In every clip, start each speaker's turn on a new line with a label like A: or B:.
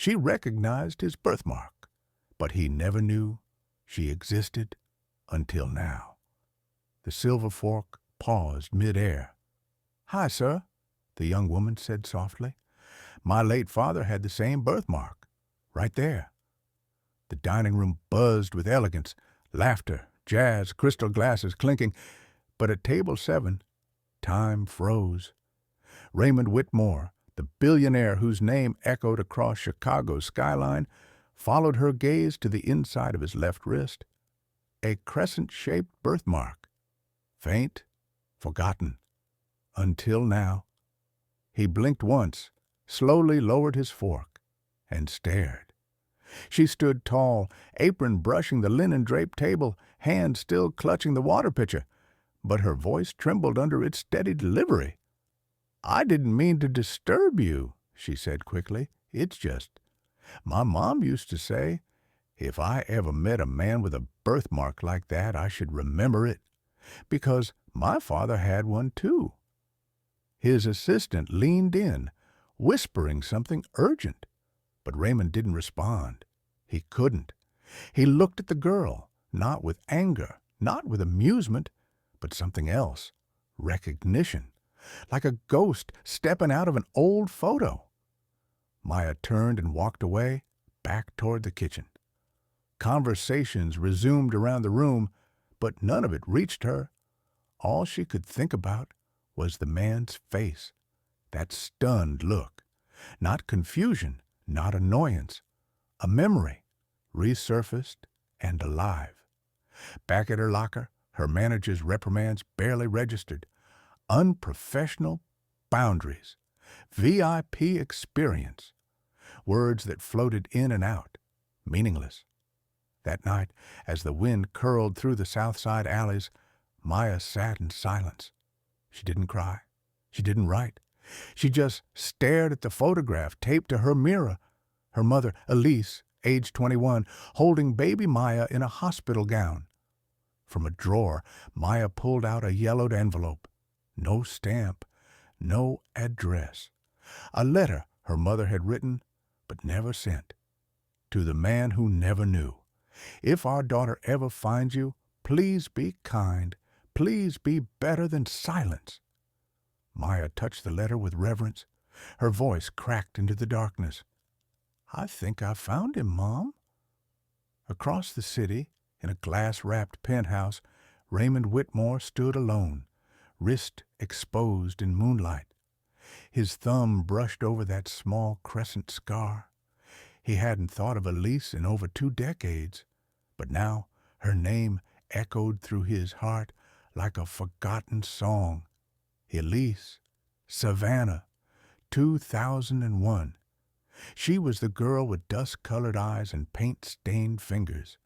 A: She recognized his birthmark, but he never knew she existed until now. The silver fork paused mid-air. "Hi, sir," the young woman said softly. "My late father had the same birthmark, right there." The dining room buzzed with elegance, laughter, jazz, crystal glasses clinking, but at table 7, time froze. Raymond Whitmore, the billionaire whose name echoed across Chicago's skyline, followed her gaze to the inside of his left wrist. A crescent-shaped birthmark. Faint, forgotten. Until now. He blinked once, slowly lowered his fork, and stared. She stood tall, apron brushing the linen-draped table, hand still clutching the water pitcher, but her voice trembled under its steady delivery. "I didn't mean to disturb you," she said quickly. "It's just, my mom used to say, if I ever met a man with a birthmark like that, I should remember it, because my father had one too." His assistant leaned in, whispering something urgent, but Raymond didn't respond. He couldn't. He looked at the girl, not with anger, not with amusement, but something else, recognition, like a ghost stepping out of an old photo. Maya turned and walked away, back toward the kitchen. Conversations resumed around the room, but none of it reached her. All she could think about was the man's face, that stunned look. Not confusion, not annoyance. A memory, resurfaced and alive. Back at her locker, her manager's reprimands barely registered. Unprofessional boundaries. VIP experience. Words that floated in and out, meaningless. That night, as the wind curled through the South Side alleys, Maya sat in silence. She didn't cry. She didn't write. She just stared at the photograph taped to her mirror. Her mother, Elise, age 21, holding baby Maya in a hospital gown. From a drawer, Maya pulled out a yellowed envelope. No stamp, no address. A letter her mother had written but never sent. To the man who never knew. "If our daughter ever finds you, please be kind. Please be better than silence." Maya touched the letter with reverence. Her voice cracked into the darkness. "I think I found him, Mom." Across the city, in a glass-wrapped penthouse, Raymond Whitmore stood alone, wrist exposed in moonlight. His thumb brushed over that small crescent scar. He hadn't thought of Elise in over 2 decades, but now her name echoed through his heart like a forgotten song. Elise, Savannah, 2001. She was the girl with dust-colored eyes and paint-stained fingers,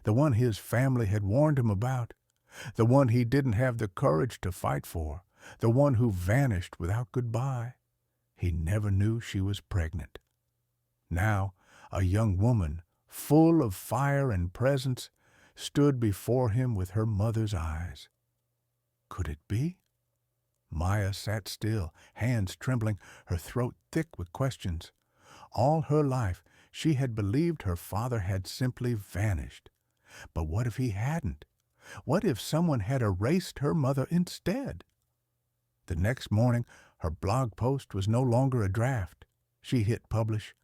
A: the one his family had warned him about, the one he didn't have the courage to fight for, the one who vanished without goodbye. He never knew she was pregnant. Now, a young woman, full of fire and presence, stood before him with her mother's eyes. Could it be? Maya sat still, hands trembling, her throat thick with questions. All her life, she had believed her father had simply vanished. But what if he hadn't? What if someone had erased her mother instead? The next morning, her blog post was no longer a draft. She hit publish.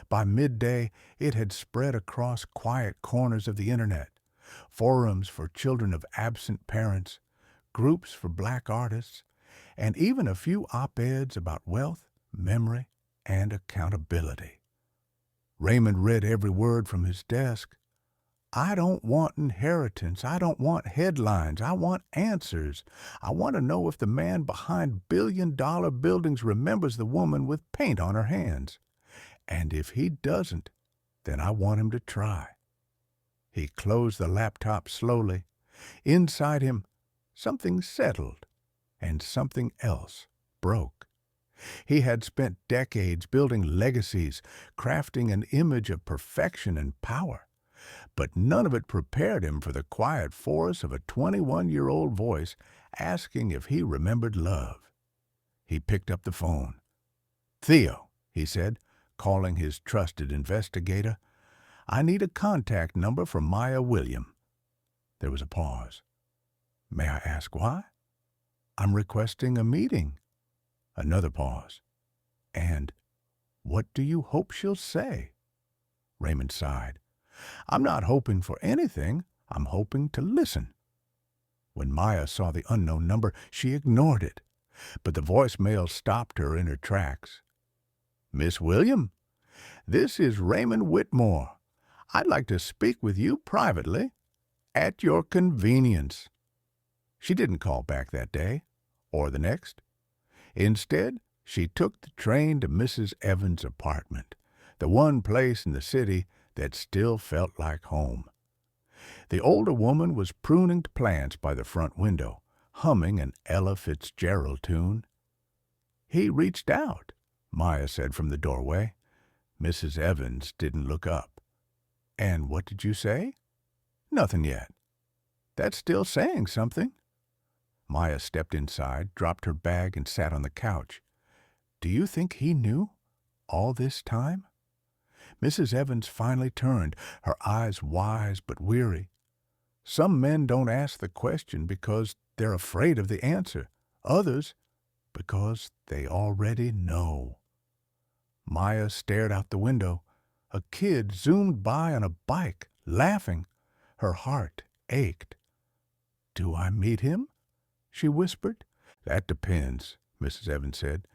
A: By midday, it had spread across quiet corners of the internet. Forums for children of absent parents, groups for black artists, and even a few op-eds about wealth, memory, and accountability. Raymond read every word from his desk. "I don't want inheritance. I don't want headlines. I want answers. I want to know if the man behind billion-dollar buildings remembers the woman with paint on her hands. And if he doesn't, then I want him to try." He closed the laptop slowly. Inside him, something settled, and something else broke. He had spent decades building legacies, crafting an image of perfection and power. But none of it prepared him for the quiet force of a 21-year-old voice asking if he remembered love. He picked up the phone. "Theo," he said, calling his trusted investigator. "I need a contact number for Maya William." There was a pause. "May I ask why?" "I'm requesting a meeting." Another pause. "And what do you hope she'll say?" Raymond sighed. "I'm not hoping for anything. I'm hoping to listen." When Maya saw the unknown number, she ignored it, but the voicemail stopped her in her tracks. "Miss William, this is Raymond Whitmore. I'd like to speak with you privately, at your convenience." She didn't call back that day, or the next. Instead, she took the train to Mrs. Evans' apartment, the one place in the city that still felt like home. The older woman was pruning plants by the front window, humming an Ella Fitzgerald tune. "He reached out," Maya said from the doorway. Mrs. Evans didn't look up. "And what did you say?" "Nothing yet." "That's still saying something." Maya stepped inside, dropped her bag, and sat on the couch. "Do you think he knew all this time?" Mrs. Evans finally turned, her eyes wise but weary. "Some men don't ask the question because they're afraid of the answer. Others, because they already know." Maya stared out the window. A kid zoomed by on a bike, laughing. Her heart ached. "Do I meet him?" she whispered. "That depends," Mrs. Evans said.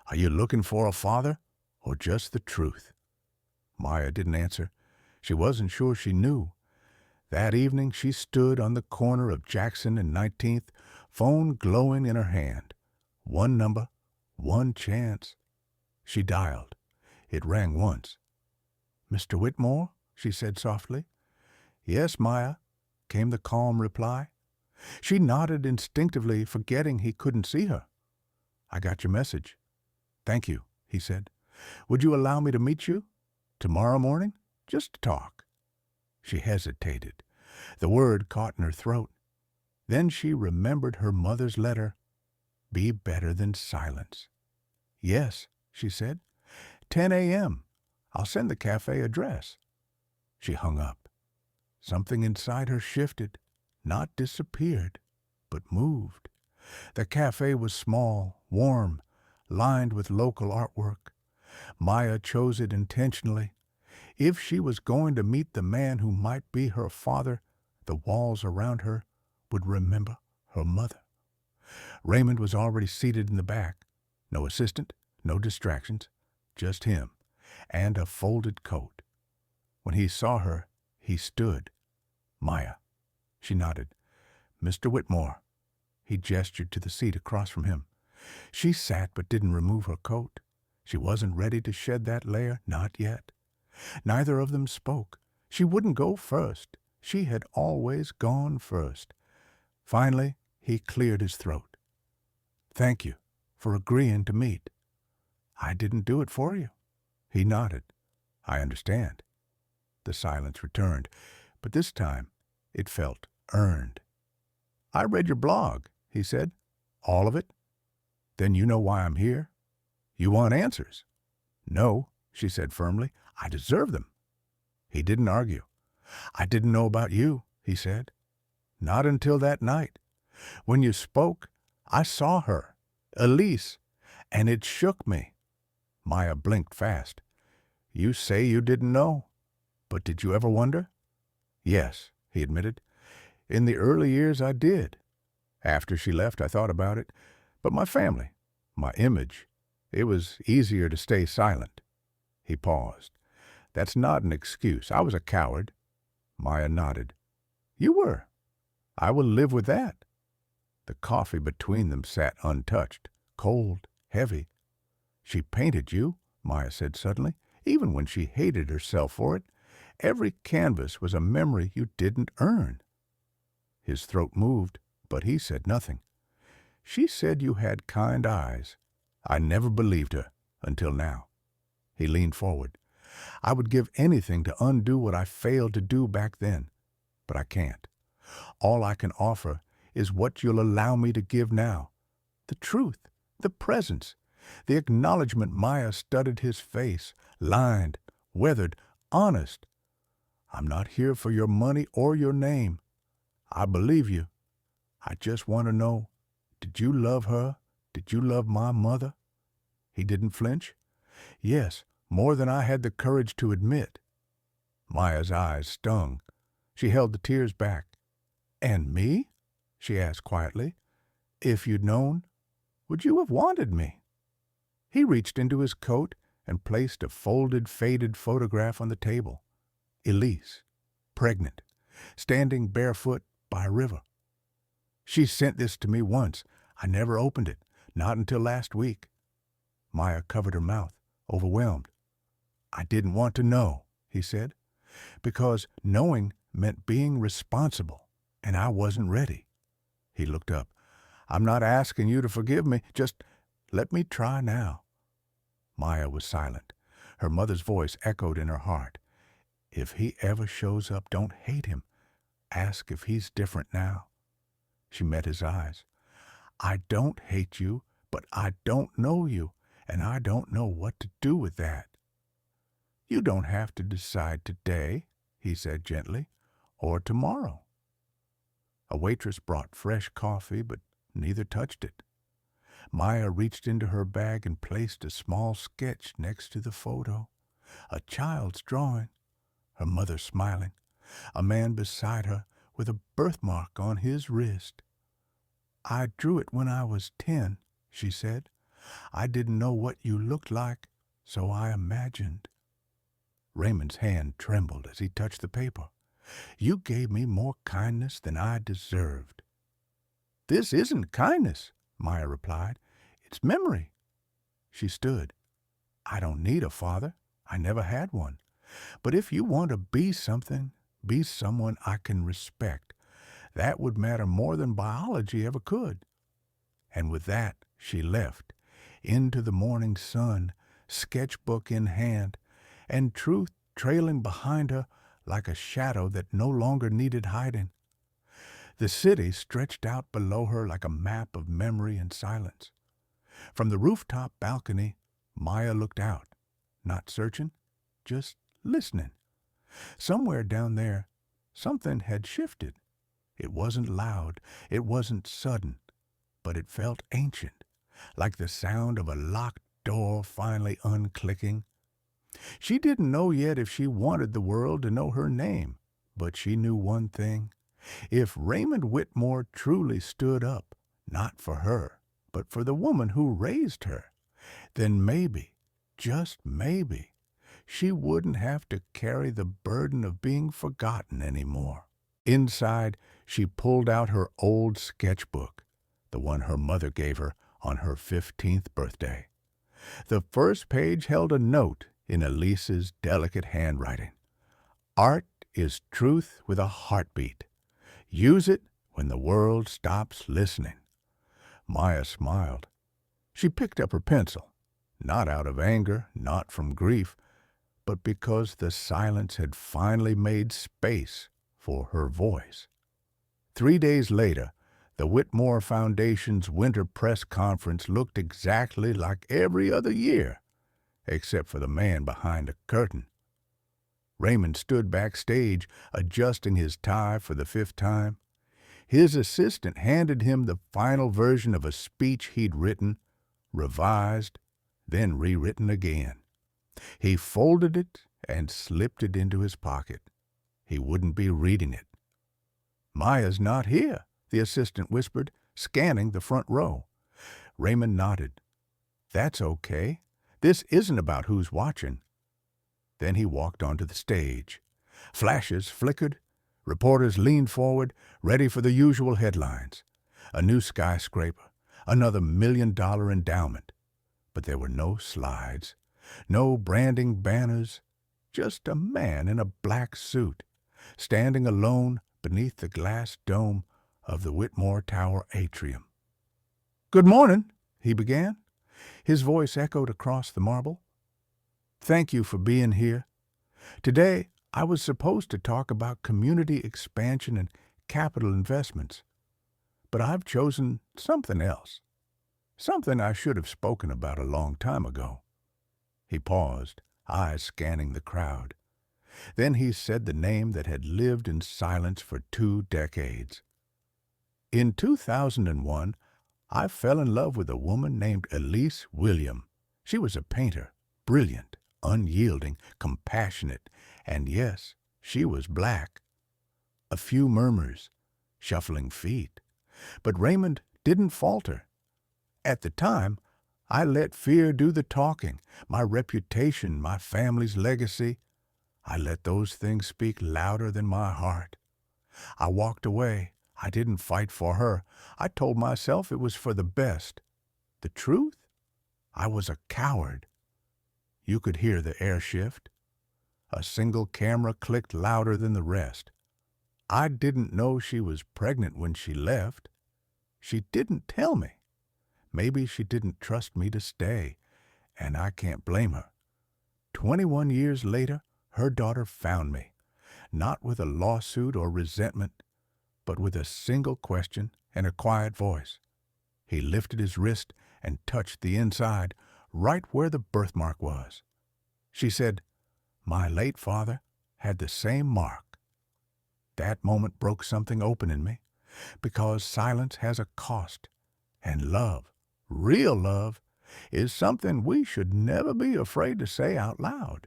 A: "Are you looking for a father, or just the truth?" Maya didn't answer. She wasn't sure she knew. That evening she stood on the corner of Jackson and 19th, phone glowing in her hand. One number, one chance. She dialed. It rang once. "Mr. Whitmore?" she said softly. "Yes, Maya," came the calm reply. She nodded instinctively, forgetting he couldn't see her. "I got your message." "Thank you," he said. "Would you allow me to meet you? Tomorrow morning? Just to talk." She hesitated. The word caught in her throat. Then she remembered her mother's letter. Be better than silence. "Yes," she said. 10 a.m. I'll send the cafe address." She hung up. Something inside her shifted, not disappeared, but moved. The cafe was small, warm, lined with local artwork. Maya chose it intentionally. If she was going to meet the man who might be her father, the walls around her would remember her mother. Raymond was already seated in the back. No assistant, no distractions, just him, and a folded coat. When he saw her, he stood. "Maya." She nodded. "Mr. Whitmore." He gestured to the seat across from him. She sat but didn't remove her coat. She wasn't ready to shed that layer, not yet. Neither of them spoke. She wouldn't go first. She had always gone first. Finally, he cleared his throat. "Thank you for agreeing to meet." "I didn't do it for you." He nodded. "I understand." The silence returned, but this time it felt earned. "I read your blog," he said. "All of it?" "Then you know why I'm here?" "You want answers." "No," she said firmly. "I deserve them." He didn't argue. "I didn't know about you," he said. "Not until that night. When you spoke, I saw her, Elise, and it shook me." Maya blinked fast. "You say you didn't know, but did you ever wonder?" "Yes," he admitted. "In the early years I did. After she left I thought about it. But my family, my image, it was easier to stay silent." He paused. "That's not an excuse. I was a coward." Maya nodded. "You were. I will live with that." The coffee between them sat untouched, cold, heavy. "She painted you," Maya said suddenly, even when she hated herself for it. "Every canvas was a memory you didn't earn." His throat moved, but he said nothing. "She said you had kind eyes. I never believed her, until now." He leaned forward. "I would give anything to undo what I failed to do back then, but I can't. All I can offer is what you'll allow me to give now. The truth, the presence, the acknowledgement." Maya studied his face, lined, weathered, honest. I'm not here for your money or your name. I believe you. I just want to know, did you love her? Did you love my mother? He didn't flinch. Yes, more than I had the courage to admit. Maya's eyes stung. She held the tears back. And me? She asked quietly. If you'd known, would you have wanted me? He reached into his coat and placed a folded, faded photograph on the table. Elise, pregnant, standing barefoot by a river. She sent this to me once. I never opened it, not until last week. Maya covered her mouth, overwhelmed. I didn't want to know, he said, because knowing meant being responsible, and I wasn't ready. He looked up. I'm not asking you to forgive me. Just let me try now. Maya was silent. Her mother's voice echoed in her heart. If he ever shows up, don't hate him. Ask if he's different now. She met his eyes. I don't hate you, but I don't know you, and I don't know what to do with that. You don't have to decide today, he said gently, or tomorrow. A waitress brought fresh coffee, but neither touched it. Maya reached into her bag and placed a small sketch next to the photo. A child's drawing, her mother smiling, a man beside her with a birthmark on his wrist. I drew it when I was 10, she said. I didn't know what you looked like, so I imagined. Raymond's hand trembled as he touched the paper. You gave me more kindness than I deserved. This isn't kindness, Maya replied. It's memory. She stood. I don't need a father. I never had one. But if you want to be something, be someone I can respect. That would matter more than biology ever could. And with that, she left, into the morning sun, sketchbook in hand, and truth trailing behind her like a shadow that no longer needed hiding. The city stretched out below her like a map of memory and silence. From the rooftop balcony, Maya looked out, not searching, just listening. Somewhere down there, something had shifted. It wasn't loud, it wasn't sudden, but it felt ancient, like the sound of a locked door finally unclicking. She didn't know yet if she wanted the world to know her name, but she knew one thing. If Raymond Whitmore truly stood up, not for her, but for the woman who raised her, then maybe, just maybe, she wouldn't have to carry the burden of being forgotten anymore. Inside, she pulled out her old sketchbook, the one her mother gave her on her 15th birthday. The first page held a note in Elise's delicate handwriting. Art is truth with a heartbeat. Use it when the world stops listening. Maya smiled. She picked up her pencil, not out of anger, not from grief, but because the silence had finally made space for her voice. 3 days later, the Whitmore Foundation's winter press conference looked exactly like every other year, except for the man behind the curtain. Raymond stood backstage, adjusting his tie for the 5th time. His assistant handed him the final version of a speech he'd written, revised, then rewritten again. He folded it and slipped it into his pocket. He wouldn't be reading it. Maya's not here, the assistant whispered, scanning the front row. Raymond nodded. That's okay. This isn't about who's watching. Then he walked onto the stage. Flashes flickered. Reporters leaned forward, ready for the usual headlines. A new skyscraper, another $1 million endowment. But there were no slides, no branding banners, just a man in a black suit, standing alone beneath the glass dome of the Whitmore Tower atrium. Good morning, he began. His voice echoed across the marble. Thank you for being here. Today, I was supposed to talk about community expansion and capital investments, but I've chosen something else, something I should have spoken about a long time ago. He paused, eyes scanning the crowd. Then he said the name that had lived in silence for 2 decades. In 2001, I fell in love with a woman named Elise William. She was a painter, brilliant, unyielding, compassionate, and yes, she was black. A few murmurs, shuffling feet. But Raymond didn't falter. At the time, I let fear do the talking, my reputation, my family's legacy. I let those things speak louder than my heart. I walked away. I didn't fight for her. I told myself it was for the best. The truth? I was a coward. You could hear the air shift. A single camera clicked louder than the rest. I didn't know she was pregnant when she left. She didn't tell me. Maybe she didn't trust me to stay, and I can't blame her. 21 years later, her daughter found me, not with a lawsuit or resentment, but with a single question and a quiet voice. He lifted his wrist and touched the inside, right where the birthmark was. She said, "My late father had the same mark." That moment broke something open in me, because silence has a cost, and love, real love, is something we should never be afraid to say out loud,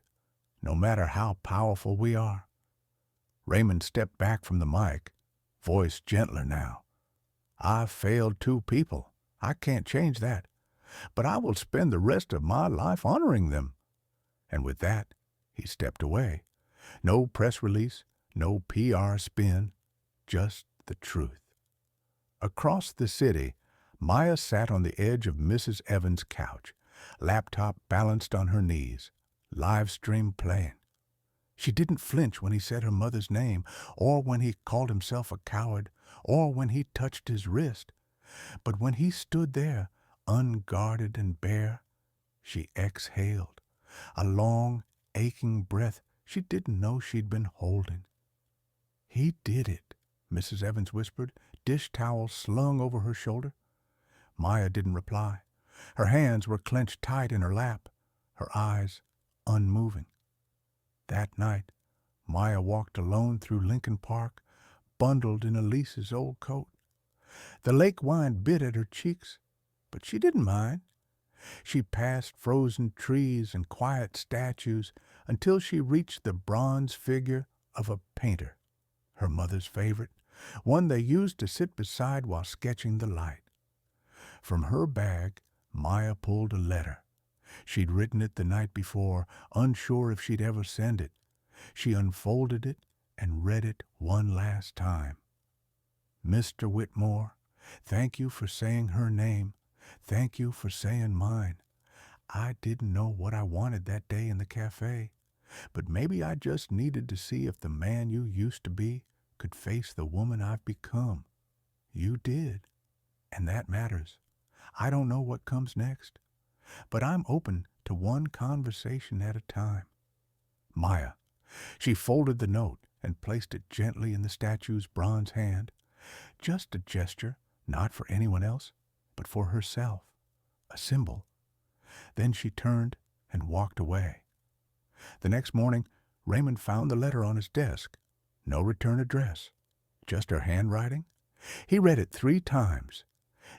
A: no matter how powerful we are. Raymond stepped back from the mic, voice gentler now. "I've failed 2 people. I can't change that. But I will spend the rest of my life honoring them." And with that, he stepped away. No press release, no PR spin, just the truth. Across the city, Maya sat on the edge of Mrs. Evans' couch, laptop balanced on her knees, live stream playing. She didn't flinch when he said her mother's name, or when he called himself a coward, or when he touched his wrist. But when he stood there, unguarded and bare, she exhaled, a long, aching breath she didn't know she'd been holding. "He did it," Mrs. Evans whispered, dish towel slung over her shoulder. Maya didn't reply. Her hands were clenched tight in her lap, her eyes unmoving. That night, Maya walked alone through Lincoln Park, bundled in Elise's old coat. The lake wine bit at her cheeks, but she didn't mind. She passed frozen trees and quiet statues until she reached the bronze figure of a painter, her mother's favorite, one they used to sit beside while sketching the light. From her bag, Maya pulled a letter. She'd written it the night before, unsure if she'd ever send it. She unfolded it and read it one last time. "Mr. Whitmore, thank you for saying her name. Thank you for saying mine. I didn't know what I wanted that day in the cafe, but maybe I just needed to see if the man you used to be could face the woman I've become. You did, and that matters. I don't know what comes next, but I'm open to one conversation at a time." Maya. She folded the note and placed it gently in the statue's bronze hand. Just a gesture, not for anyone else, but for herself. A symbol. Then she turned and walked away. The next morning, Raymond found the letter on his desk. No return address. Just her handwriting. He read it 3 times.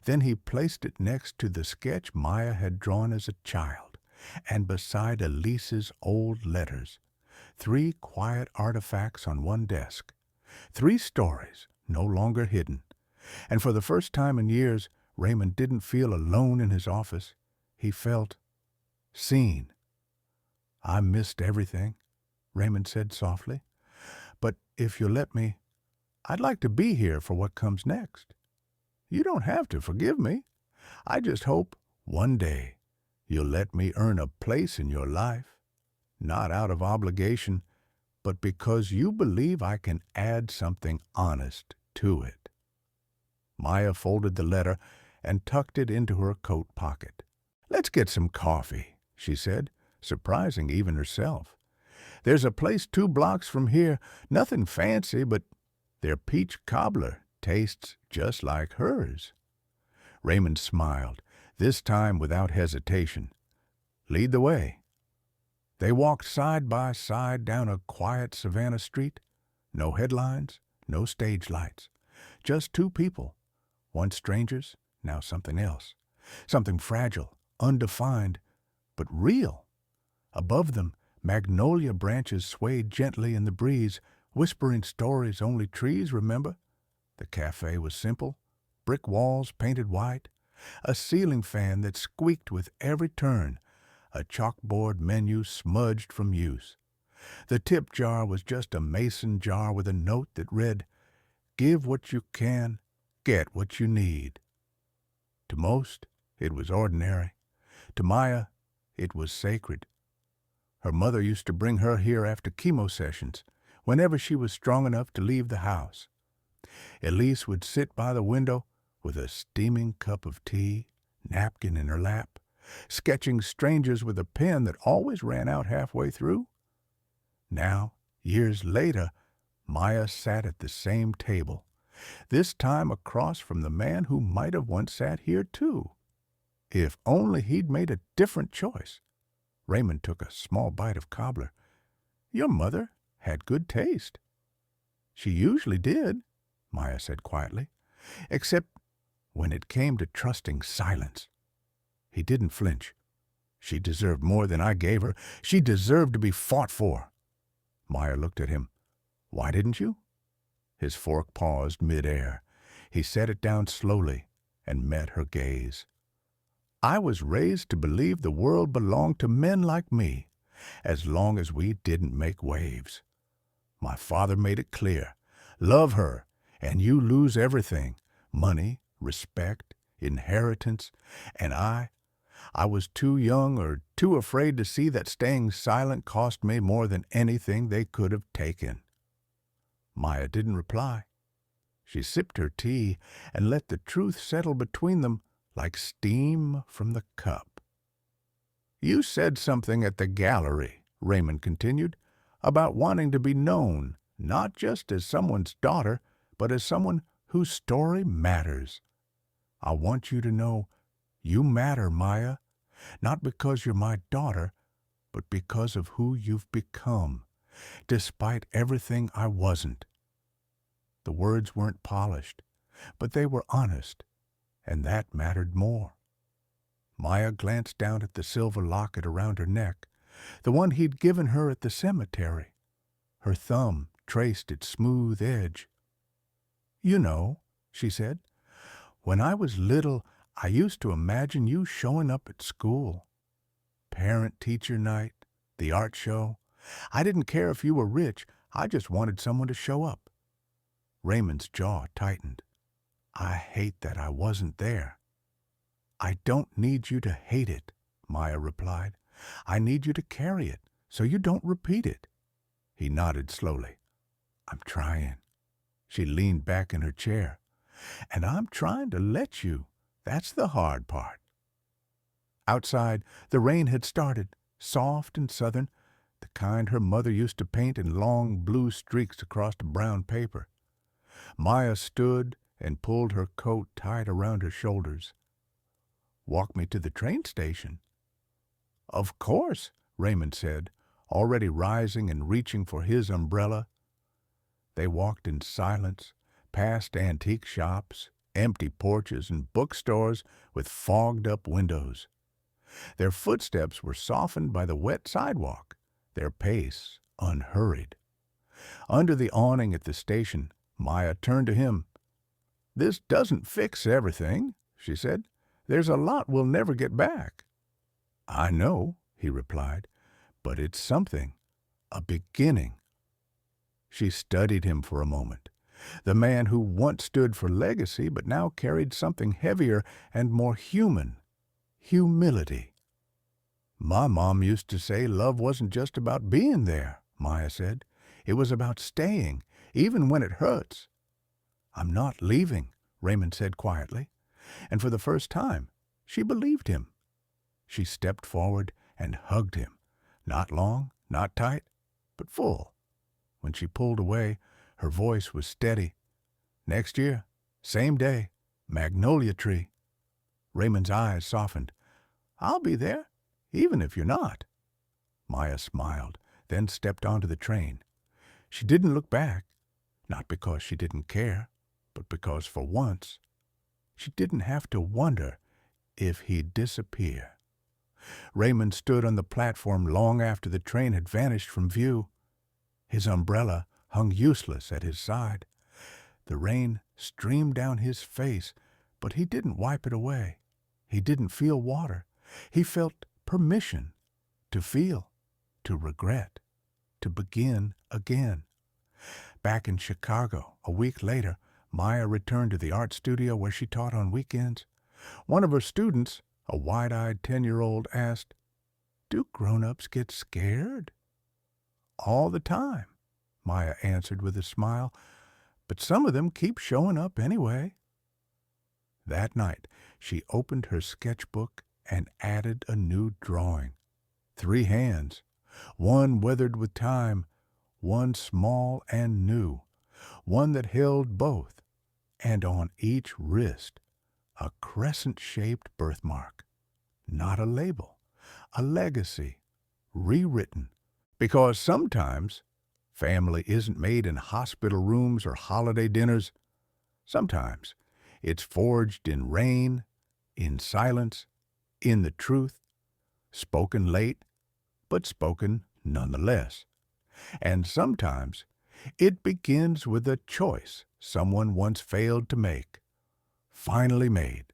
A: Then he placed it next to the sketch Maya had drawn as a child, and beside Elise's old letters. 3 quiet artifacts on one desk. 3 stories, no longer hidden. And for the first time in years, Raymond didn't feel alone in his office. He felt seen. "I missed everything," Raymond said softly. "But if you'll let me, I'd like to be here for what comes next. You don't have to forgive me. I just hope one day you'll let me earn a place in your life, not out of obligation, but because you believe I can add something honest to it." Maya folded the letter and tucked it into her coat pocket. "Let's get some coffee," she said, surprising even herself. "There's a place 2 blocks from here, nothing fancy, but their peach cobbler tastes just like hers." Raymond smiled, this time without hesitation. "Lead the way." They walked side by side down a quiet Savannah street. No headlines, no stage lights. Just two people, once strangers, now something else. Something fragile, undefined, but real. Above them, magnolia branches swayed gently in the breeze, whispering stories only trees remember. The cafe was simple, brick walls painted white, a ceiling fan that squeaked with every turn, a chalkboard menu smudged from use. The tip jar was just a mason jar with a note that read, "Give what you can, get what you need." To most, it was ordinary. To Maya, it was sacred. Her mother used to bring her here after chemo sessions, whenever she was strong enough to leave the house. Elise would sit by the window with a steaming cup of tea, napkin in her lap, sketching strangers with a pen that always ran out halfway through. Now, years later, Maya sat at the same table, this time across from the man who might have once sat here too. If only he'd made a different choice. Raymond took a small bite of cobbler. Your mother had good taste. She usually did, Maya said quietly, except when it came to trusting silence. He didn't flinch. She deserved more than I gave her. She deserved to be fought for. Maya looked at him. Why didn't you? His fork paused mid-air. He set it down slowly and met her gaze. I was raised to believe the world belonged to men like me, as long as we didn't make waves. My father made it clear. Love her, and you lose everything. Money, respect, inheritance, and I was too young or too afraid to see that staying silent cost me more than anything they could have taken. Maya didn't reply. She sipped her tea and let the truth settle between them like steam from the cup. You said something at the gallery, Raymond continued, about wanting to be known, not just as someone's daughter, but as someone whose story matters. I want you to know you matter, Maya, not because you're my daughter, but because of who you've become, despite everything I wasn't. The words weren't polished, but they were honest, and that mattered more. Maya glanced down at the silver locket around her neck, the one he'd given her at the cemetery. Her thumb traced its smooth edge. You know, she said, when I was little, I used to imagine you showing up at school. Parent-teacher night, the art show. I didn't care if you were rich, I just wanted someone to show up. Raymond's jaw tightened. I hate that I wasn't there. I don't need you to hate it, Maya replied. I need you to carry it, so you don't repeat it. He nodded slowly. I'm trying. She leaned back in her chair. And I'm trying to let you. That's the hard part. Outside, the rain had started, soft and southern, the kind her mother used to paint in long blue streaks across brown paper. Maya stood and pulled her coat tight around her shoulders. Walk me to the train station. Of course, Raymond said, already rising and reaching for his umbrella. They walked in silence, past antique shops, empty porches, and bookstores with fogged-up windows. Their footsteps were softened by the wet sidewalk, their pace unhurried. Under the awning at the station, Maya turned to him. This doesn't fix everything, she said. There's a lot we'll never get back. I know, he replied, but it's something, a beginning. She studied him for a moment, the man who once stood for legacy but now carried something heavier and more human, humility. My mom used to say love wasn't just about being there, Maya said. It was about staying, even when it hurts. I'm not leaving, Raymond said quietly, and for the first time, she believed him. She stepped forward and hugged him, not long, not tight, but full. When she pulled away, her voice was steady. Next year, same day, magnolia tree. Raymond's eyes softened. I'll be there, even if you're not. Maya smiled, then stepped onto the train. She didn't look back, not because she didn't care, but because for once she didn't have to wonder if he'd disappear. Raymond stood on the platform long after the train had vanished from view. His umbrella hung useless at his side. The rain streamed down his face, but he didn't wipe it away. He didn't feel water. He felt permission to feel, to regret, to begin again. Back in Chicago, a week later, Maya returned to the art studio where she taught on weekends. One of her students, a wide-eyed 10-year-old, asked, "Do grown-ups get scared?" "All the time," Maya answered with a smile, "but some of them keep showing up anyway." That night, she opened her sketchbook and added a new drawing. 3 hands, one weathered with time, one small and new, one that held both, and on each wrist a crescent-shaped birthmark. Not a label, a legacy, rewritten, because sometimes family isn't made in hospital rooms or holiday dinners. Sometimes it's forged in rain, in silence, in the truth, spoken late, but spoken nonetheless. And sometimes it begins with a choice someone once failed to make, finally made,